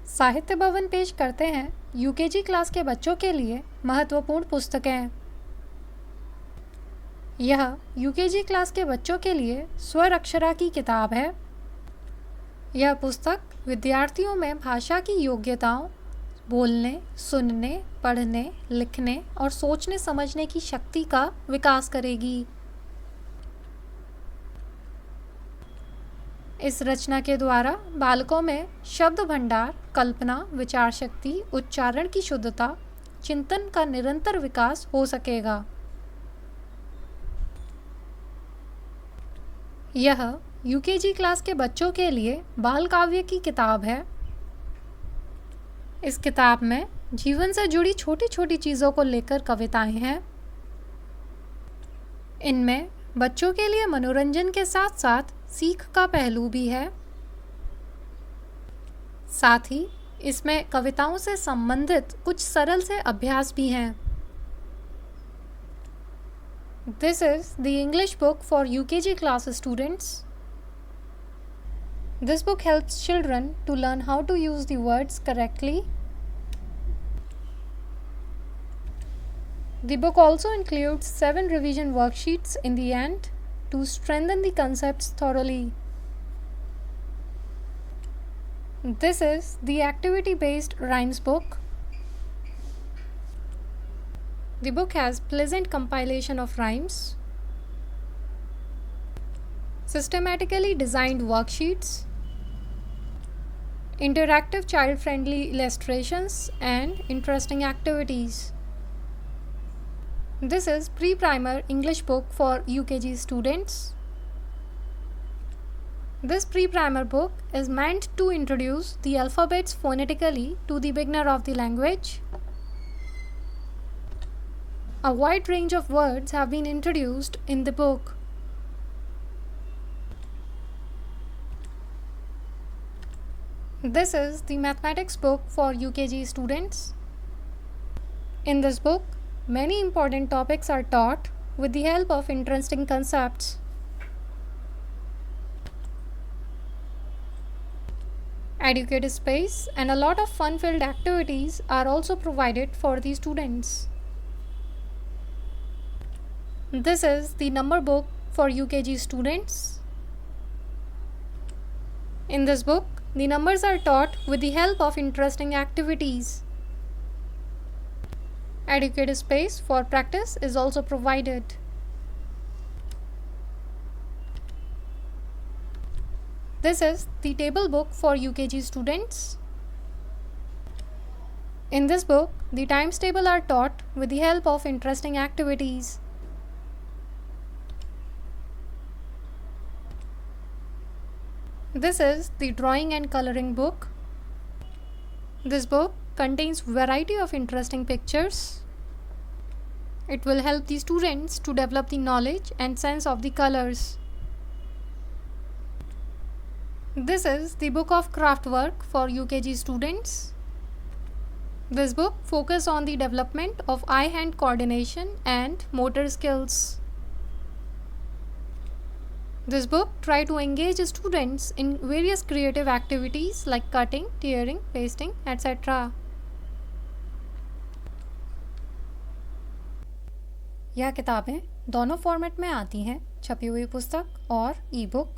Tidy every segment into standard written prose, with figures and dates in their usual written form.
साहित्य भवन पेश करते हैं यूकेजी क्लास के बच्चों के लिए महत्वपूर्ण पुस्तकें। यह यूकेजी क्लास के बच्चों के लिए स्वर अक्षरा की किताब है। यह पुस्तक विद्यार्थियों में भाषा की योग्यताओं, बोलने, सुनने, पढ़ने, लिखने और सोचने समझने की शक्ति का विकास करेगी। इस रचना के द्वारा बालकों में शब्द भंडार, कल्पना, विचार शक्ति, उच्चारण की शुद्धता, चिंतन का निरंतर विकास हो सकेगा। यह यूकेजी क्लास के बच्चों के लिए बाल काव्य की किताब है। इस किताब में जीवन से जुड़ी छोटी छोटी चीज़ों को लेकर कविताएं हैं। इनमें बच्चों के लिए मनोरंजन के साथ साथ सीख का पहलू भी है। साथ ही इसमें कविताओं से संबंधित कुछ सरल से अभ्यास भी हैं। This is the English book for UKG class students. This book helps children to learn how to use the words correctly. The book also includes 7 revision worksheets in the end to strengthen the concepts thoroughly. This is the activity-based rhymes book. The book has pleasant compilation of rhymes, systematically designed worksheets, interactive child-friendly illustrations, and interesting activities. This is pre-primer English book for UKG students. This pre-primer book is meant to introduce the alphabets phonetically to the beginner of the language. A wide range of words have been introduced in the book. This is the mathematics book for UKG students. In this book, many important topics are taught with the help of interesting concepts. Adequate space and a lot of fun-filled activities are also provided for the students. This is the number book for UKG students. In this book, the numbers are taught with the help of interesting activities. Adequate space for practice is also provided. This is the table book for UKG students. In this book, the times table are taught with the help of interesting activities. This is the drawing and coloring book. This book contains variety of interesting pictures. It will help the students to develop the knowledge and sense of the colors. This is the book of craft work for UKG students. This book focuses on the development of eye-hand coordination and motor skills. This book tries to engage students in various creative activities like cutting, tearing, pasting, etc. यह किताबें दोनों format में आती हैं, छपी हुई पुस्तक और ई बुक।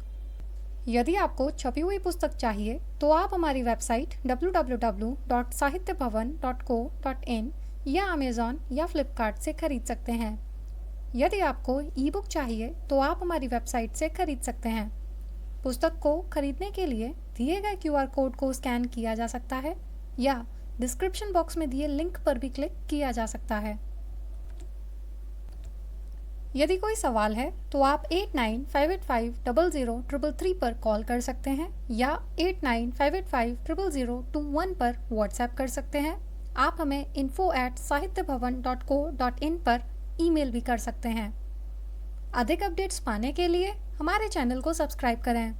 यदि आपको छपी हुई पुस्तक चाहिए तो आप हमारी वेबसाइट www.sahityabhavan.co.in या अमेज़ॉन या फ्लिपकार्ट से खरीद सकते हैं। यदि आपको ई बुक चाहिए तो आप हमारी वेबसाइट से खरीद सकते हैं। पुस्तक को खरीदने के लिए दिए गए QR कोड को स्कैन किया जा सकता है या डिस्क्रिप्शन बॉक्स में दिए लिंक पर भी क्लिक किया जा सकता है। यदि कोई सवाल है तो आप 8958500333 पर कॉल कर सकते हैं या 8958500021 पर व्हाट्सएप कर सकते हैं। आप हमें info@sahityabhavan.co.in पर ईमेल भी कर सकते हैं। अधिक अपडेट्स पाने के लिए हमारे चैनल को सब्सक्राइब करें।